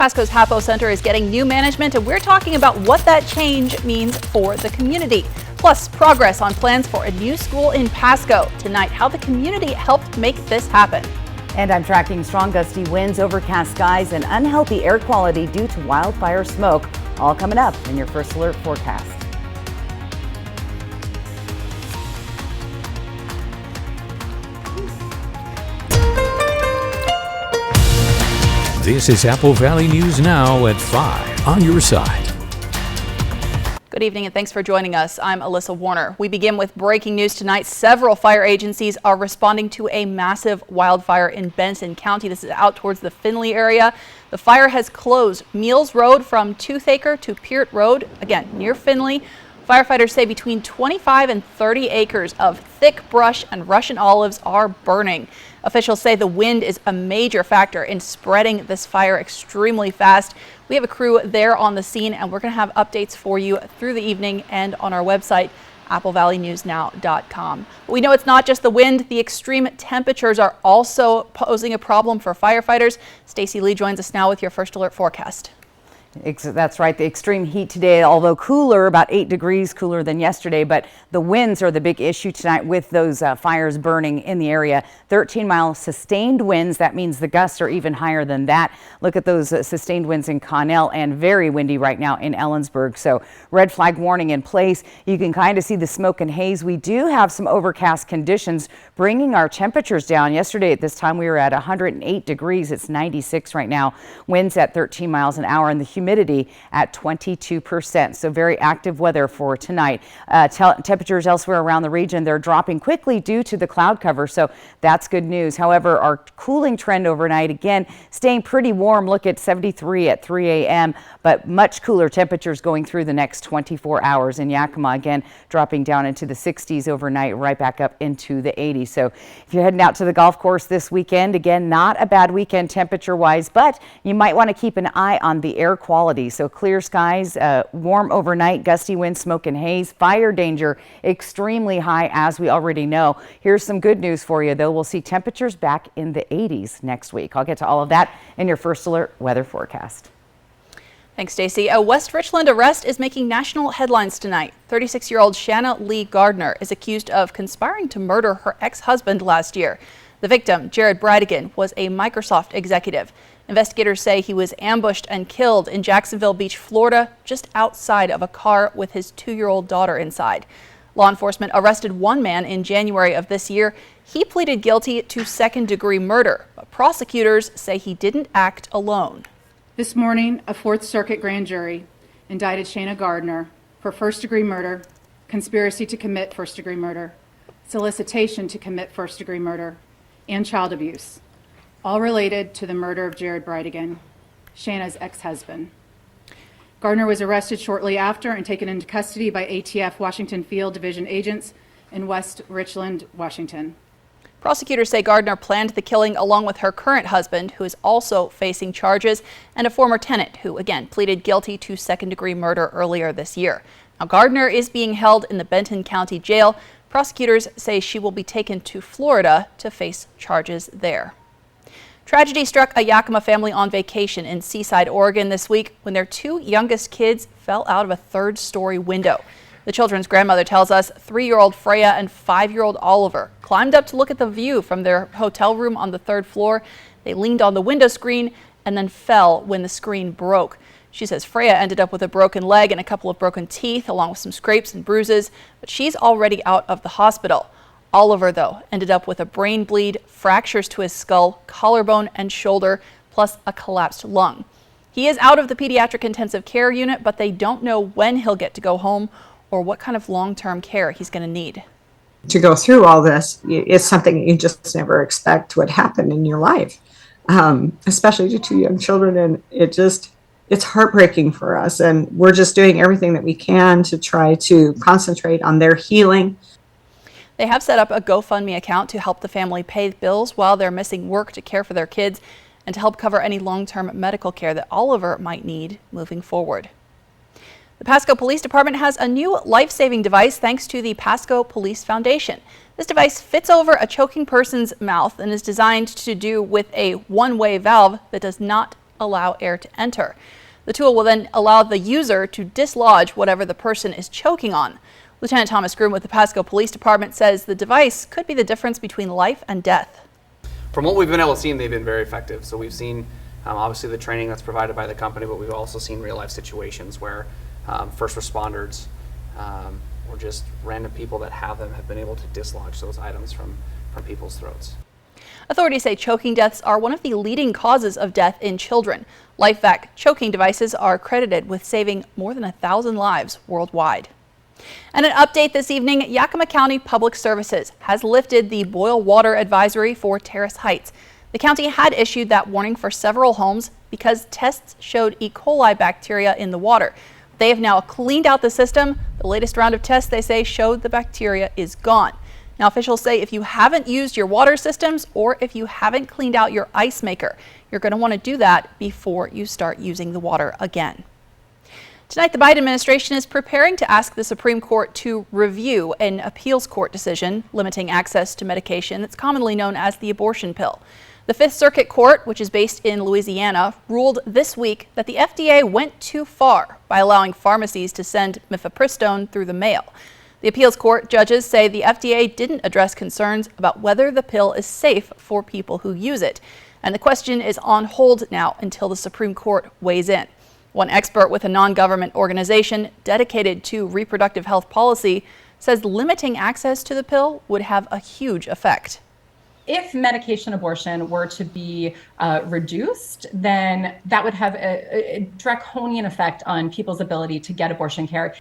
Pasco's Hapo Center is getting new management, and we're talking about what that change means for the community. Plus, progress on plans for a new school in Pasco. Tonight, how the community helped make this happen. And I'm tracking strong gusty winds, overcast skies, and unhealthy air quality due to wildfire smoke. All coming up in your First Alert forecast. This is Apple Valley News Now at 5 on your side. Good evening and thanks for joining us. I'm Alyssa Warner. We begin with breaking news tonight. Several fire agencies are responding to a massive wildfire in Benton County. This is out towards the Finley area. The fire has closed Meals Road from Toothacre to Peart Road, again near Finley. Firefighters say between 25 and 30 acres of thick brush and Russian olives are burning. Officials say the wind is a major factor in spreading this fire extremely fast. We have a crew there on the scene, and we're going to have updates for you through the evening and on our website, applevalleynewsnow.com. We know it's not just the wind. The extreme temperatures are also posing a problem for firefighters. Stacey Lee joins us now with your First Alert forecast. That's right. The extreme heat today, although cooler, about 8 degrees cooler than yesterday, but the winds are the big issue tonight with those fires burning in the area. 13-mile sustained winds. That means the gusts are even higher than that. Look at those sustained winds in Connell, and very windy right now in Ellensburg. So red flag warning in place. You can kind of see the smoke and haze. We do have some overcast conditions bringing our temperatures down. Yesterday at this time we were at 108 degrees. It's 96 right now. Winds at 13 miles an hour, and the humidity at 22%. So very active weather for tonight. Temperatures elsewhere around the region, they're dropping quickly due to the cloud cover. So that's good news. However, our cooling trend overnight, again, staying pretty warm. Look at 73 at 3 a.m., but much cooler temperatures going through the next 24 hours. In Yakima, again, dropping down into the 60s overnight, right back up into the 80s. So if you're heading out to the golf course this weekend, again, not a bad weekend temperature-wise, but you might want to keep an eye on the air quality. So clear skies, warm overnight, gusty winds, smoke and haze, fire danger extremely high, as we already know. Here's some good news for you, though. We'll see temperatures back in the 80s next week. I'll get to all of that in your First Alert weather forecast. Thanks, Stacey. A West Richland arrest is making national headlines tonight. 36-year-old Shanna Lee Gardner is accused of conspiring to murder her ex-husband last year. The victim, Jared Bridegan, was a Microsoft executive. Investigators say he was ambushed and killed in Jacksonville Beach, Florida, just outside of a car with his 2-year-old daughter inside. Law enforcement arrested one man in January of this year. He pleaded guilty to second-degree murder, but prosecutors say he didn't act alone. This morning, a Fourth Circuit grand jury indicted Shanna Gardner for first-degree murder, conspiracy to commit first-degree murder, solicitation to commit first-degree murder, and child abuse, all related to the murder of Jared Bridegan, Shanna's ex-husband. Gardner was arrested shortly after and taken into custody by ATF Washington Field Division agents in West Richland, Washington. Prosecutors say Gardner planned the killing along with her current husband, who is also facing charges, and a former tenant who, again, pleaded guilty to second-degree murder earlier this year. Now, Gardner is being held in the Benton County Jail. Prosecutors say she will be taken to Florida to face charges there. Tragedy struck a Yakima family on vacation in Seaside, Oregon this week when their 2 youngest kids fell out of a 3rd-story window. The children's grandmother tells us 3-year-old Freya and 5-year-old Oliver climbed up to look at the view from their hotel room on the 3rd floor. They leaned on the window screen and then fell when the screen broke. She says Freya ended up with a broken leg and a couple of broken teeth, along with some scrapes and bruises, but she's already out of the hospital. Oliver, though, ended up with a brain bleed, fractures to his skull, collarbone, and shoulder, plus a collapsed lung. He is out of the pediatric intensive care unit, but they don't know when he'll get to go home or what kind of long-term care he's going to need. To go through all this is something you just never expect would happen in your life, especially to 2 young children, and it's heartbreaking for us, and we're just doing everything that we can to try to concentrate on their healing. They have set up a GoFundMe account to help the family pay bills while they're missing work to care for their kids and to help cover any long-term medical care that Oliver might need moving forward. The Pasco Police Department has a new life-saving device thanks to the Pasco Police Foundation. This device fits over a choking person's mouth and is designed to do with a one-way valve that does not allow air to enter. The tool will then allow the user to dislodge whatever the person is choking on. Lieutenant Thomas Groom with the Pasco Police Department says the device could be the difference between life and death. From what we've been able to see, they've been very effective. So we've seen obviously the training that's provided by the company, but we've also seen real life situations where first responders or just random people that have them have been able to dislodge those items from people's throats. Authorities say choking deaths are one of the leading causes of death in children. LifeVac choking devices are credited with saving more than 1,000 lives worldwide. And an update this evening, Yakima County Public Services has lifted the boil water advisory for Terrace Heights. The county had issued that warning for several homes because tests showed E. coli bacteria in the water. They have now cleaned out the system. The latest round of tests, they say, showed the bacteria is gone. Now, officials say if you haven't used your water systems or if you haven't cleaned out your ice maker, you're going to want to do that before you start using the water again. Tonight, the Biden administration is preparing to ask the Supreme Court to review an appeals court decision limiting access to medication that's commonly known as the abortion pill. The Fifth Circuit Court, which is based in Louisiana, ruled this week that the FDA went too far by allowing pharmacies to send mifepristone through the mail. The appeals court judges say the FDA didn't address concerns about whether the pill is safe for people who use it. And the question is on hold now until the Supreme Court weighs in. One expert with a non-government organization dedicated to reproductive health policy says limiting access to the pill would have a huge effect. If medication abortion were to be reduced, then that would have a draconian effect on people's ability to get abortion care.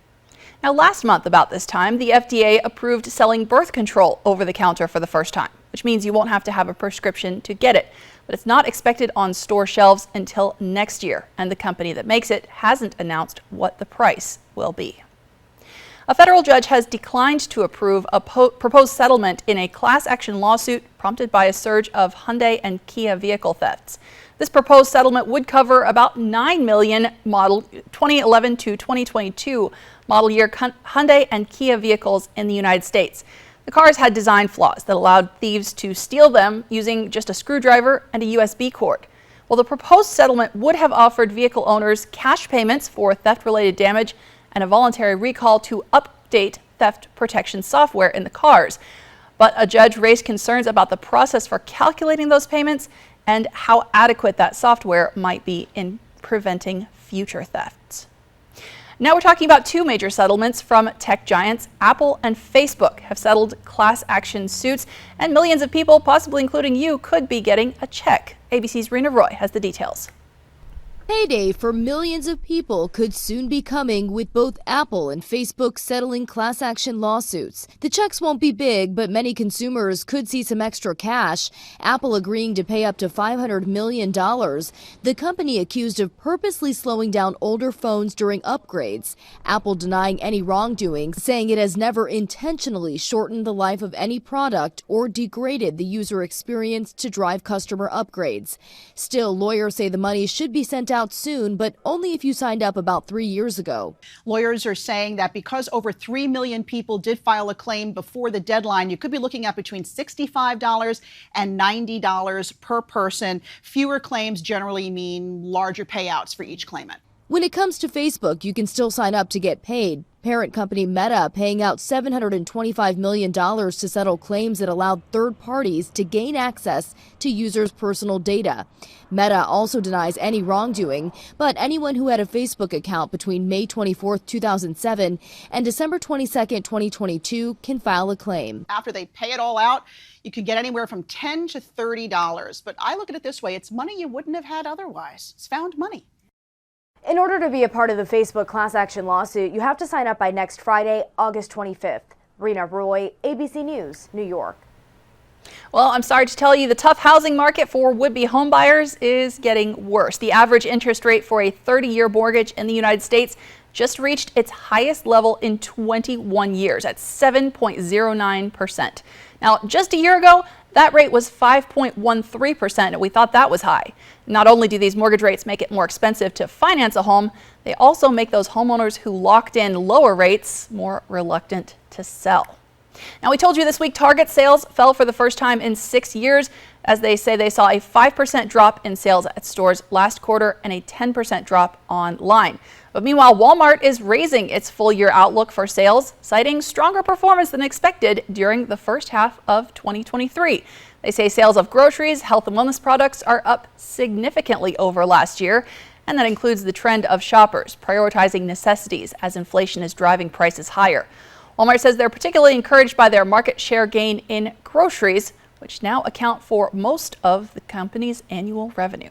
Now, last month about this time, the FDA approved selling birth control over the counter for the first time, which means you won't have to have a prescription to get it. But it's not expected on store shelves until next year, and the company that makes it hasn't announced what the price will be. A federal judge has declined to approve a proposed settlement in a class action lawsuit prompted by a surge of Hyundai and Kia vehicle thefts. This proposed settlement would cover about 9 million model 2011 to 2022 model year Hyundai and Kia vehicles in the United States. The cars had design flaws that allowed thieves to steal them using just a screwdriver and a USB cord. Well, the proposed settlement would have offered vehicle owners cash payments for theft-related damage and a voluntary recall to update theft protection software in the cars. But a judge raised concerns about the process for calculating those payments and how adequate that software might be in preventing future thefts. Now we're talking about two major settlements from tech giants. Apple and Facebook have settled class action suits, and millions of people, possibly including you, could be getting a check. ABC's Rena Roy has the details. Payday for millions of people could soon be coming, with both Apple and Facebook settling class action lawsuits. The checks won't be big, but many consumers could see some extra cash. Apple agreeing to pay up to $500 million. The company accused of purposely slowing down older phones during upgrades. Apple denying any wrongdoing, saying it has never intentionally shortened the life of any product or degraded the user experience to drive customer upgrades. Still, lawyers say the money should be sent out soon, but only if you signed up about 3 years ago. Lawyers are saying that because over 3 million people did file a claim before the deadline, you could be looking at between $65 and $90 per person. Fewer claims generally mean larger payouts for each claimant. When it comes to Facebook, you can still sign up to get paid. Parent company Meta paying out $725 million to settle claims that allowed third parties to gain access to users' personal data. Meta also denies any wrongdoing, but anyone who had a Facebook account between May 24, 2007 and December 22, 2022 can file a claim. After they pay it all out, you can get anywhere from $10 to $30. But I look at it this way, it's money you wouldn't have had otherwise. It's found money. In order to be a part of the Facebook class action lawsuit, you have to sign up by next Friday, August 25th. Rena Roy, ABC News, New York. Well, I'm sorry to tell you, the tough housing market for would-be homebuyers is getting worse. The average interest rate for a 30-year mortgage in the United States just reached its highest level in 21 years at 7.09%. Now, just a year ago, that rate was 5.13%, and we thought that was high. Not only do these mortgage rates make it more expensive to finance a home, they also make those homeowners who locked in lower rates more reluctant to sell. Now, we told you this week Target sales fell for the first time in 6 years, as they say they saw a 5% drop in sales at stores last quarter and a 10% drop online. But meanwhile, Walmart is raising its full-year outlook for sales, citing stronger performance than expected during the first half of 2023. They say sales of groceries, health and wellness products are up significantly over last year, and that includes the trend of shoppers prioritizing necessities as inflation is driving prices higher. Walmart says they're particularly encouraged by their market share gain in groceries, which now account for most of the company's annual revenue.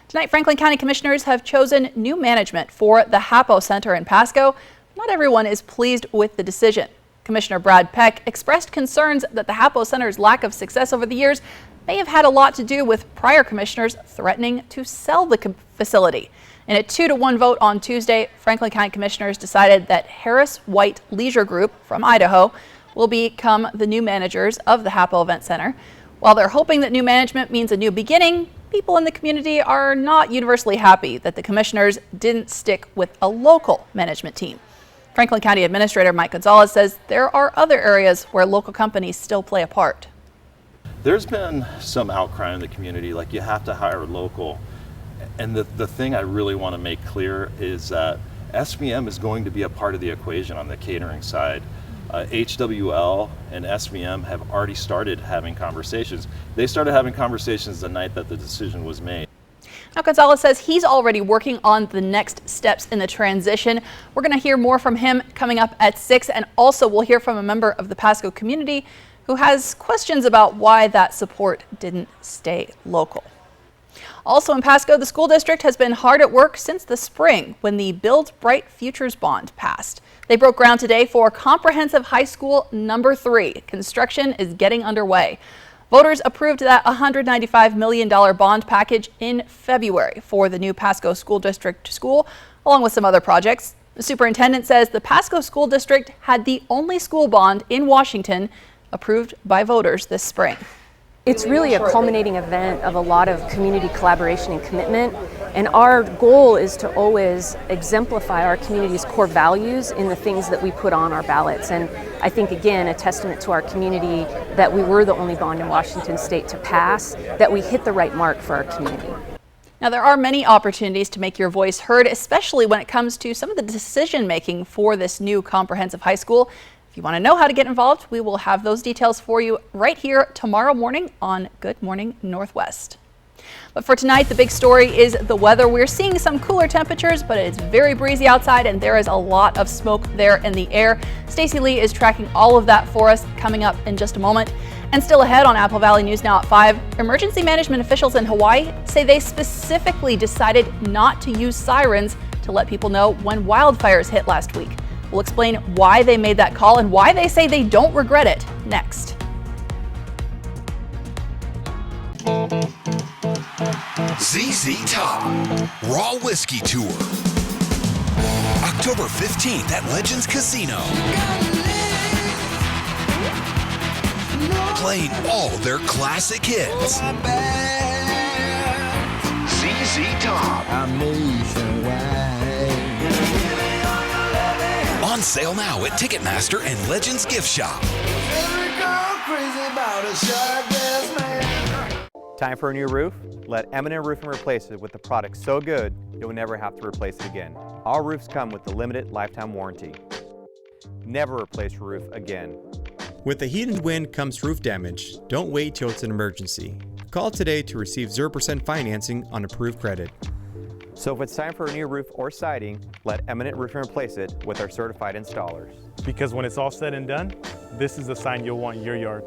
Tonight, Franklin County Commissioners have chosen new management for the Hapo Center in Pasco. Not everyone is pleased with the decision. Commissioner Brad Peck expressed concerns that the Hapo Center's lack of success over the years may have had a lot to do with prior commissioners threatening to sell the facility. In a 2-to-1 vote on Tuesday, Franklin County Commissioners decided that Harris White Leisure Group from Idaho will become the new managers of the Hapo Event Center. While they're hoping that new management means a new beginning, people in the community are not universally happy that the commissioners didn't stick with a local management team. Franklin County Administrator Mike Gonzalez says there are other areas where local companies still play a part. There's been some outcry in the community, like you have to hire local. And the thing I really want to make clear is that SVM is going to be a part of the equation on the catering side. HWL and SVM have already started having conversations. They started having conversations the night that the decision was made. Now, Gonzalez says he's already working on the next steps in the transition. We're going to hear more from him coming up at 6, and also we'll hear from a member of the Pasco community who has questions about why that support didn't stay local. Also in Pasco, the school district has been hard at work since the spring when the Build Bright Futures bond passed. They broke ground today for Comprehensive High School number 3. Construction is getting underway. Voters approved that $195 million bond package in February for the new Pasco School District school, along with some other projects. The superintendent says the Pasco School District had the only school bond in Washington approved by voters this spring. It's really a culminating event of a lot of community collaboration and commitment, and our goal is to always exemplify our community's core values in the things that we put on our ballots. And I think, again, a testament to our community that we were the only bond in Washington state to pass, that we hit the right mark for our community. Now, there are many opportunities to make your voice heard, especially when it comes to some of the decision making for this new comprehensive high school. If you want to know how to get involved, we will have those details for you right here tomorrow morning on Good Morning Northwest. But for tonight, the big story is the weather. We're seeing some cooler temperatures, but it's very breezy outside and there is a lot of smoke there in the air. Stacey Lee is tracking all of that for us coming up in just a moment. And still ahead on Apple Valley News Now at 5, emergency management officials in Hawaii say they specifically decided not to use sirens to let people know when wildfires hit last week. We'll explain why they made that call and why they say they don't regret it next. ZZ Top Raw Whiskey Tour. October 15th at Legends Casino. Playing all their classic hits. ZZ Top. On sale now at Ticketmaster and Legends Gift Shop. Time for a new roof? Let Eminent Roofing replace it with a product so good you'll never have to replace it again. All roofs come with the limited lifetime warranty. Never replace your roof again. With the heat and wind comes roof damage. Don't wait till it's an emergency. Call today to receive 0% financing on approved credit. So if it's time for a new roof or siding, let Eminent Roofing replace it with our certified installers. Because when it's all said and done, this is the sign you'll want in your yard.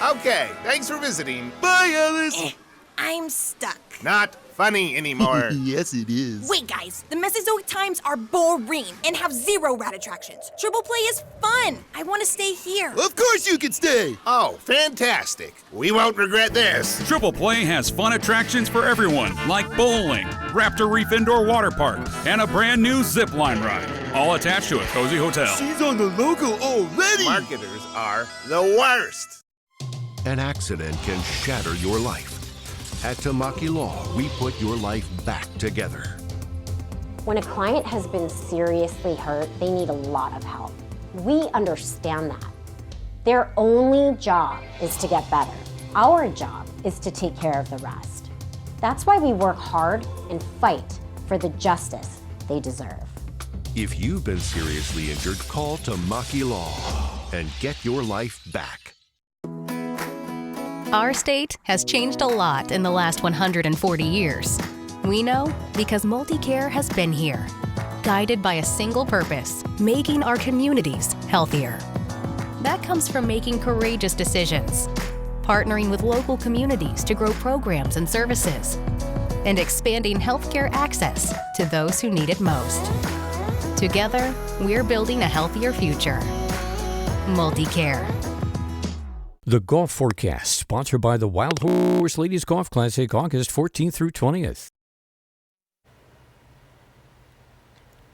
Okay, thanks for visiting. Bye, Alice. I'm stuck. Not funny anymore. Yes, it is. Wait, guys. The Mesozoic times are boring and have 0 rad attractions. Triple play is fun. I want to stay here. Of course you can stay. Oh, fantastic. We won't regret this. Triple Play has fun attractions for everyone, like bowling, Raptor Reef Indoor Water Park, and a brand new zip line ride, all attached to a cozy hotel. She's on the logo already. Marketers are the worst. An accident can shatter your life. At Tamaki Law, we put your life back together. When a client has been seriously hurt, they need a lot of help. We understand that. Their only job is to get better. Our job is to take care of the rest. That's why we work hard and fight for the justice they deserve. If you've been seriously injured, call Tamaki Law and get your life back. Our state has changed a lot in the last 140 years. We know because MultiCare has been here, guided by a single purpose, making our communities healthier. That comes from making courageous decisions, partnering with local communities to grow programs and services, and expanding healthcare access to those who need it most. Together, we're building a healthier future. MultiCare. The Golf Forecast, sponsored by the Wild Horse Ladies Golf Classic, August 14th through 20th.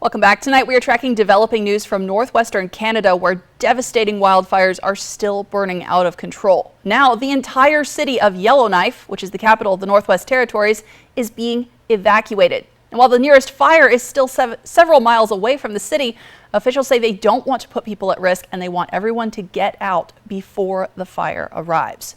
Welcome back. Tonight we are tracking developing news from northwestern Canada, where devastating wildfires are still burning out of control. Now, the entire city of Yellowknife, which is the capital of the Northwest Territories, is being evacuated. And while the nearest fire is still several miles away from the city, officials say they don't want to put people at risk and they want everyone to get out before the fire arrives.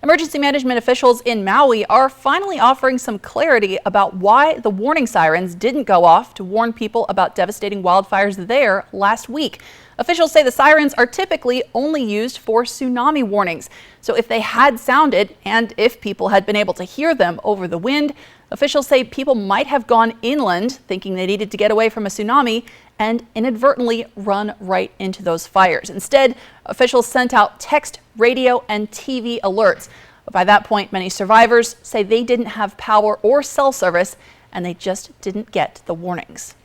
Emergency management officials in Maui are finally offering some clarity about why the warning sirens didn't go off to warn people about devastating wildfires there last week. Officials say the sirens are typically only used for tsunami warnings. So if they had sounded and if people had been able to hear them over the wind, officials say people might have gone inland thinking they needed to get away from a tsunami and inadvertently run right into those fires. Instead, officials sent out text, radio, and TV alerts. But by that point, many survivors say they didn't have power or cell service and they just didn't get the warnings.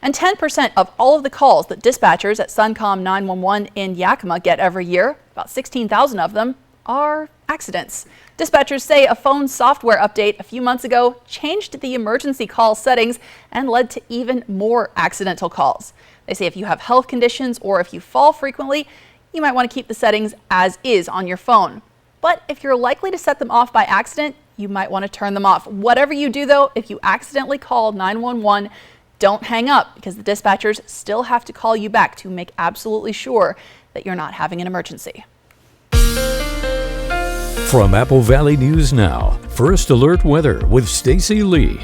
And 10% of all of the calls that dispatchers at Suncom 911 in Yakima get every year, about 16,000 of them, are accidents. Dispatchers say a phone software update a few months ago changed the emergency call settings and led to even more accidental calls. They say if you have health conditions or if you fall frequently, you might want to keep the settings as is on your phone. But if you're likely to set them off by accident, you might want to turn them off. Whatever you do though, if you accidentally call 911, don't hang up because the dispatchers still have to call you back to make absolutely sure that you're not having an emergency. From Apple Valley News Now, First Alert Weather with Stacy Lee.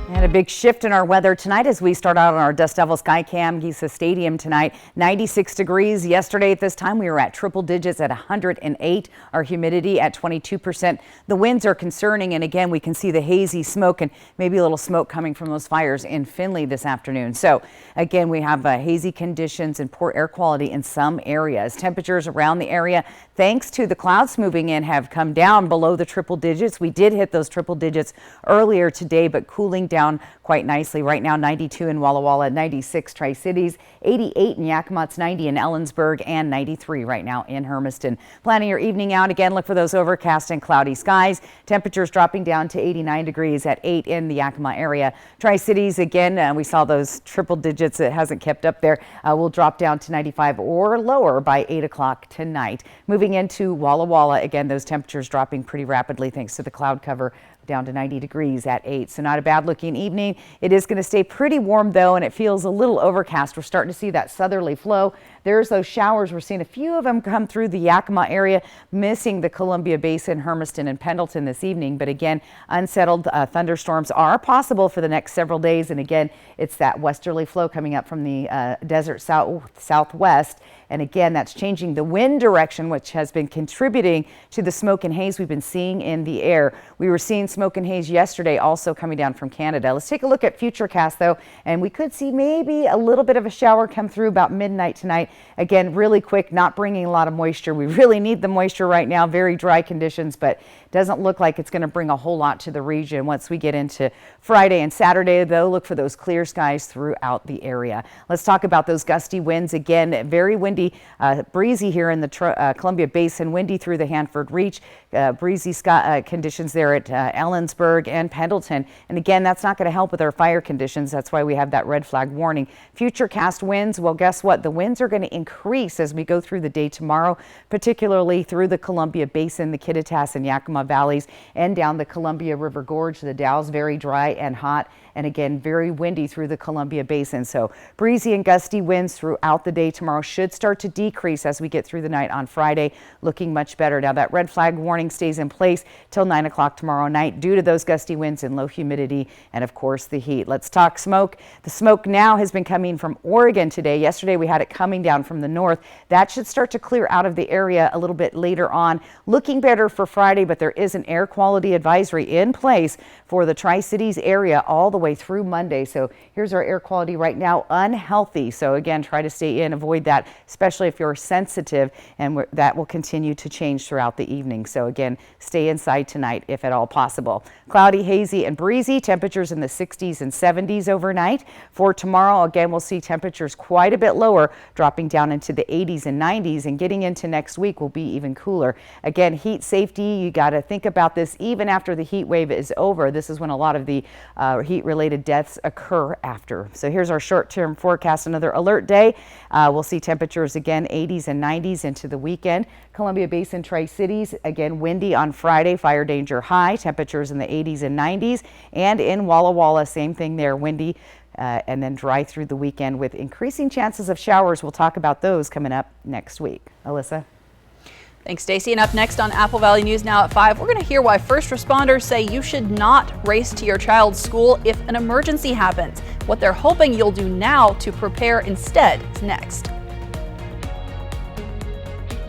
And a big shift in our weather tonight as we start out on our Dust Devil Skycam Giza Stadium tonight. 96 degrees. Yesterday at this time we were at triple digits at 108. Our humidity at 22%. The winds are concerning, and again we can see the hazy smoke and maybe a little smoke coming from those fires in Findlay this afternoon. So again we have hazy conditions and poor air quality in some areas. Temperatures around the area, thanks to the clouds moving in, have come down below the triple digits. We did hit those triple digits earlier today, but cooling down quite nicely. Right now 92 in Walla Walla, 96 Tri-Cities, 88 in Yakima, it's 90 in Ellensburg, and 93 right now in Hermiston. Planning your evening out, again look for those overcast and cloudy skies. Temperatures dropping down to 89 degrees at 8 in the Yakima area. Tri-Cities again, we saw those triple digits. It hasn't kept up there. We'll drop down to 95 or lower by 8 o'clock tonight. Moving into Walla Walla, again those temperatures dropping pretty rapidly thanks to the cloud cover, down to 90 degrees at 8. So not a bad looking evening. It is going to stay pretty warm though, and it feels a little overcast. We're starting to see that southerly flow. There's those showers. We're seeing a few of them come through the Yakima area, missing the Columbia Basin, Hermiston, and Pendleton this evening. But again, unsettled thunderstorms are possible for the next several days. And again, it's that westerly flow coming up from the desert southwest. And again, that's changing the wind direction, which has been contributing to the smoke and haze we've been seeing in the air. We were seeing smoke and haze yesterday also coming down from Canada. Let's take a look at Futurecast though, and we could see maybe a little bit of a shower come through about midnight tonight. Again, really quick, not bringing a lot of moisture. We really need the moisture right now, very dry conditions, but doesn't look like it's going to bring a whole lot to the region. Once we get into Friday and Saturday though, look for those clear skies throughout the area. Let's talk about those gusty winds again. Very windy, breezy here in the Columbia Basin, windy through the Hanford Reach, breezy conditions there at Ellensburg and Pendleton. And again, that's not going to help with our fire conditions. That's why we have that red flag warning. Futurecast winds, well, guess what? The winds are going to increase as we go through the day tomorrow, particularly through the Columbia Basin, the Kittitas and Yakima valleys and down the Columbia River Gorge. The Dow's very dry and hot, and again, very windy through the Columbia Basin. So breezy and gusty winds throughout the day tomorrow should start to decrease as we get through the night on Friday, looking much better. Now that red flag warning stays in place till 9 o'clock tomorrow night due to those gusty winds and low humidity and of course the heat. Let's talk smoke. The smoke now has been coming from Oregon today. Yesterday we had it coming down from the north. That should start to clear out of the area a little bit later on. Looking better for Friday, but there is an air quality advisory in place for the Tri-Cities area all the way through Monday. So here's our air quality right now, unhealthy. So again, try to stay in, avoid that, especially if you're sensitive, and that will continue to change throughout the evening. So again, stay inside tonight if at all possible. Cloudy, hazy, and breezy. Temperatures in the 60s and 70s overnight. For tomorrow, again, we'll see temperatures quite a bit lower, dropping down into the 80s and 90s, and getting into next week will be even cooler. Again, heat safety, you got to think about this even after the heat wave is over. This is when a lot of the heat-related deaths occur after. So here's our short-term forecast. Another alert day. We'll see temperatures again 80s and 90s into the weekend. Columbia Basin, Tri-Cities, again windy on Friday, fire danger high, temperatures in the 80s and 90s. And in Walla Walla, same thing there, windy and then dry through the weekend with increasing chances of showers. We'll talk about those coming up next week. Alyssa? Thanks, Stacey. And up next on Apple Valley News Now at 5, we're going to hear why first responders say you should not race to your child's school if an emergency happens. What they're hoping you'll do now to prepare instead is next.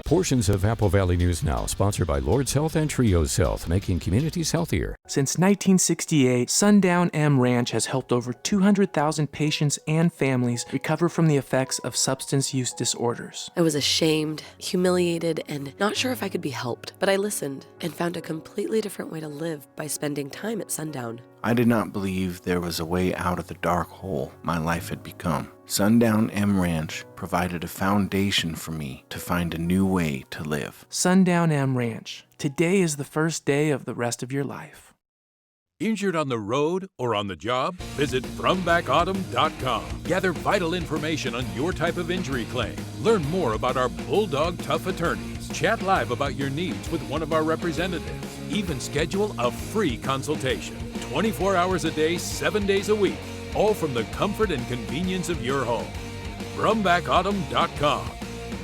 Portions of Apple Valley News Now, sponsored by Lord's Health and Trios Health, making communities healthier. Since 1968, Sundown M Ranch has helped over 200,000 patients and families recover from the effects of substance use disorders. I was ashamed, humiliated, and not sure if I could be helped, but I listened and found a completely different way to live by spending time at Sundown. I did not believe there was a way out of the dark hole my life had become. Sundown M Ranch provided a foundation for me to find a new way to live. Sundown M Ranch. Today is the first day of the rest of your life. Injured on the road or on the job? Visit FromBackAutumn.com. Gather vital information on your type of injury claim. Learn more about our Bulldog Tough attorneys. Chat live about your needs with one of our representatives. Even schedule a free consultation. 24 hours a day, 7 days a week. All from the comfort and convenience of your home. FromBackAutumn.com.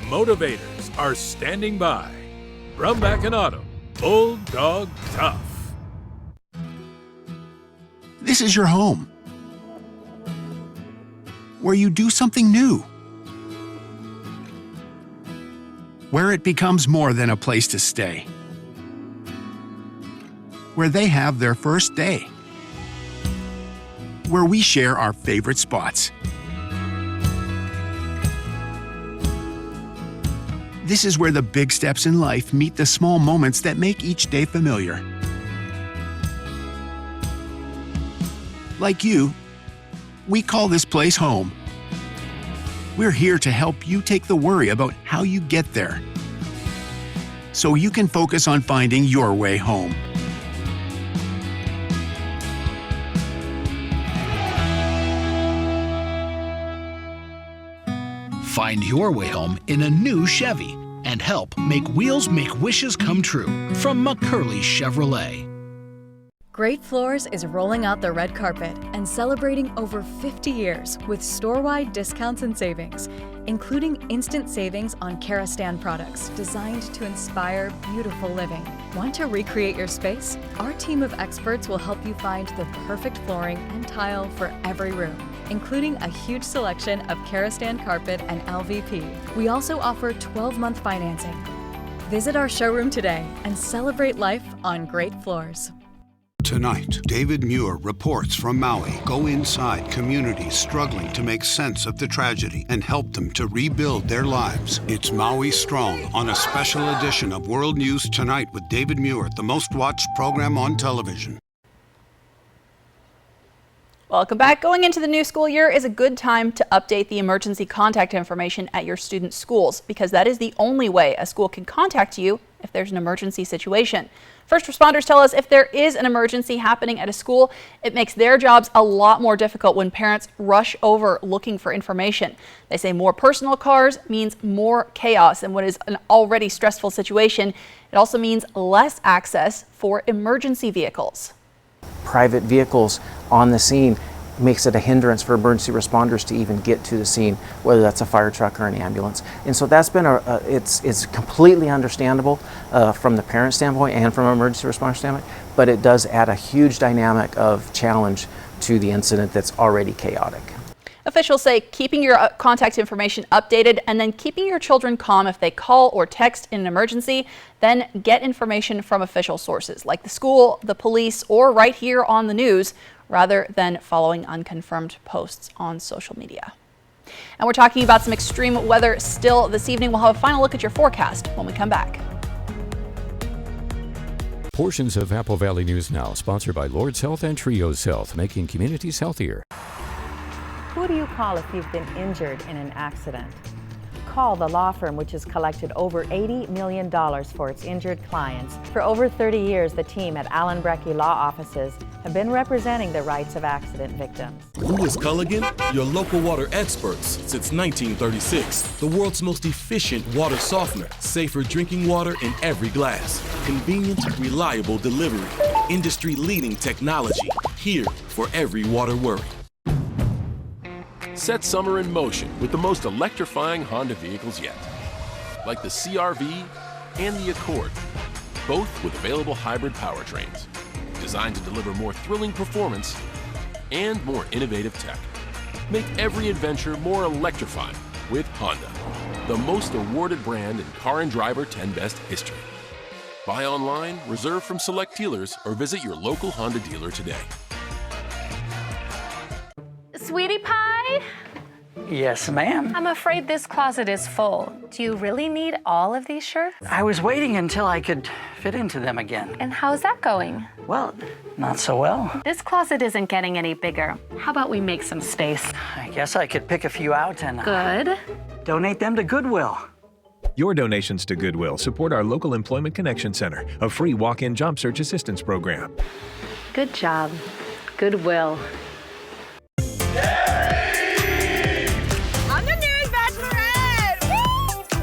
Motivators are standing by. Brumback and Autumn. Bulldog Tough. This is your home, where you do something new, where it becomes more than a place to stay, where they have their first day, where we share our favorite spots. This is where the big steps in life meet the small moments that make each day familiar. Like you, we call this place home. We're here to help you take the worry about how you get there, so you can focus on finding your way home. Find your way home in a new Chevy and help make wheels make wishes come true from McCurley Chevrolet. Great Floors is rolling out the red carpet and celebrating over 50 years with store-wide discounts and savings, including instant savings on Karastan products designed to inspire beautiful living. Want to recreate your space? Our team of experts will help you find the perfect flooring and tile for every room, including a huge selection of Karastan carpet and LVP. We also offer 12-month financing. Visit our showroom today and celebrate life on Great Floors. Tonight, David Muir reports from Maui. Go inside communities struggling to make sense of the tragedy and help them to rebuild their lives. It's Maui Strong on a special edition of World News Tonight with David Muir, the most watched program on television. Welcome back. Going into the new school year is a good time to update the emergency contact information at your student schools, because that is the only way a school can contact you if there's an emergency situation. First responders tell us if there is an emergency happening at a school, it makes their jobs a lot more difficult when parents rush over looking for information. They say more personal cars means more chaos in what is an already stressful situation. It also means less access for emergency vehicles. Private vehicles on the scene makes it a hindrance for emergency responders to even get to the scene, whether that's a fire truck or an ambulance. And so that's been it's completely understandable from the parent standpoint and from an emergency responder standpoint, but it does add a huge dynamic of challenge to the incident that's already chaotic. Officials say keeping your contact information updated and then keeping your children calm if they call or text in an emergency, then get information from official sources like the school, the police, or right here on the news, rather than following unconfirmed posts on social media. And we're talking about some extreme weather still this evening. We'll have a final look at your forecast when we come back. Portions of Apple Valley News Now, sponsored by Lord's Health and Trios Health, making communities healthier. Who do you call if you've been injured in an accident? Call the law firm which has collected over $80 million for its injured clients. For over 30 years, the team at Allen Brecky Law Offices have been representing the rights of accident victims. Who is Culligan? Your local water experts since 1936. The world's most efficient water softener. Safer drinking water in every glass. Convenient, reliable delivery. Industry-leading technology. Here for every water worry. Set summer in motion with the most electrifying Honda vehicles yet, like the CR-V and the Accord, both with available hybrid powertrains, designed to deliver more thrilling performance and more innovative tech. Make every adventure more electrifying with Honda, the most awarded brand in Car and Driver 10 Best history. Buy online, reserve from select dealers, or visit your local Honda dealer today. Sweetie pie? Yes, ma'am. I'm afraid this closet is full. Do you really need all of these shirts? I was waiting until I could fit into them again. And how's that going? Well, not so well. This closet isn't getting any bigger. How about we make some space? I guess I could pick a few out and Good. Donate them to Goodwill. Your donations to Goodwill support our local Employment Connection Center, a free walk-in job search assistance program. Good job. Goodwill.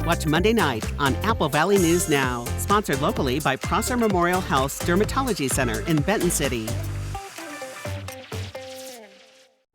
Watch Monday night on Apple Valley News Now, sponsored locally by Prosser Memorial Health's Dermatology Center in Benton City.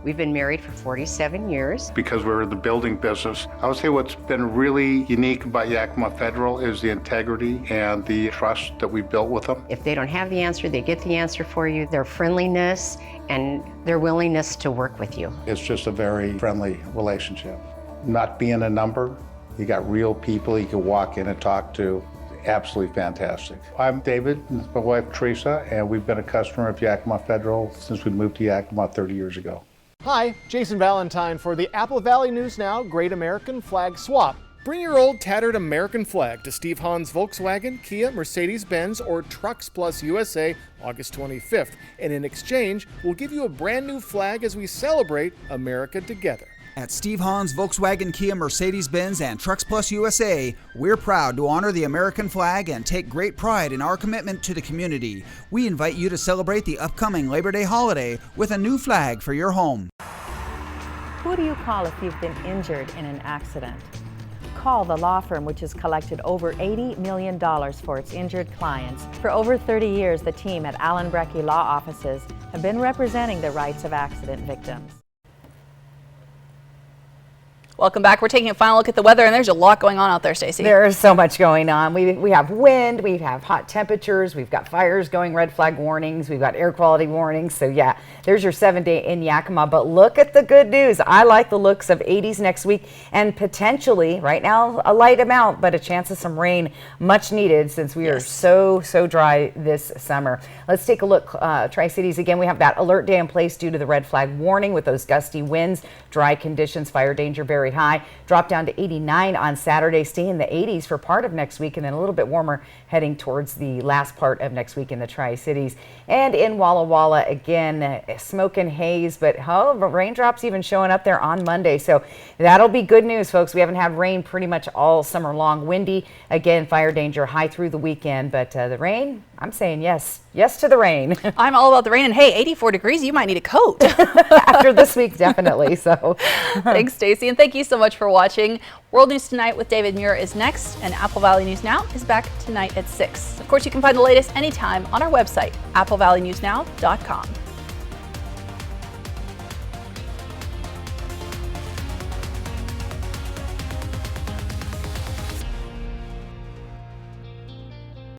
We've been married for 47 years. Because we're in the building business, I would say what's been really unique about Yakima Federal is the integrity and the trust that we built with them. If they don't have the answer, they get the answer for you. Their friendliness and their willingness to work with you. It's just a very friendly relationship. Not being a number, you got real people you can walk in and talk to. Absolutely fantastic. I'm David, and my wife Teresa, and we've been a customer of Yakima Federal since we moved to Yakima 30 years ago. Hi, Jason Valentine for the Apple Valley News Now Great American Flag Swap. Bring your old tattered American flag to Steve Hahn's Volkswagen, Kia, Mercedes-Benz, or Trucks Plus USA August 25th. And in exchange, we'll give you a brand new flag as we celebrate America together. At Steve Hahn's Volkswagen, Kia, Mercedes-Benz, and Trucks Plus USA, we're proud to honor the American flag and take great pride in our commitment to the community. We invite you to celebrate the upcoming Labor Day holiday with a new flag for your home. Who do you call if you've been injured in an accident? Call the law firm which has collected over $80 million for its injured clients. For over 30 years, the team at Allen Brecky Law Offices have been representing the rights of accident victims. Welcome back. We're taking a final look at the weather, and there's a lot going on out there, Stacey. There is so much going on. We have wind, we have hot temperatures, we've got fires going, red flag warnings, we've got air quality warnings. So yeah, there's your 7-day in Yakima. But look at the good news. I like the looks of 80s next week, and potentially, right now, a light amount, but a chance of some rain, much needed since we are so dry this summer. Let's take a look. Tri-Cities again, we have that alert day in place due to the red flag warning with those gusty winds, dry conditions, fire danger very high. Drop down to 89 on Saturday, stay in the 80s for part of next week, and then a little bit warmer heading towards the last part of next week in the Tri-Cities. And in Walla Walla, again, smoke and haze, but raindrops even showing up there on Monday. So that'll be good news, folks. We haven't had rain pretty much all summer long. Windy, again, fire danger high through the weekend, but the rain, I'm saying yes. Yes to the rain. I'm all about the rain, and hey, 84 degrees, you might need a coat. After this week, definitely. So thanks, Stacy, and thank you so much for watching. World News Tonight with David Muir is next, and Apple Valley News Now is back tonight at 6. Of course, you can find the latest anytime on our website, applevalleyNewsNow.com.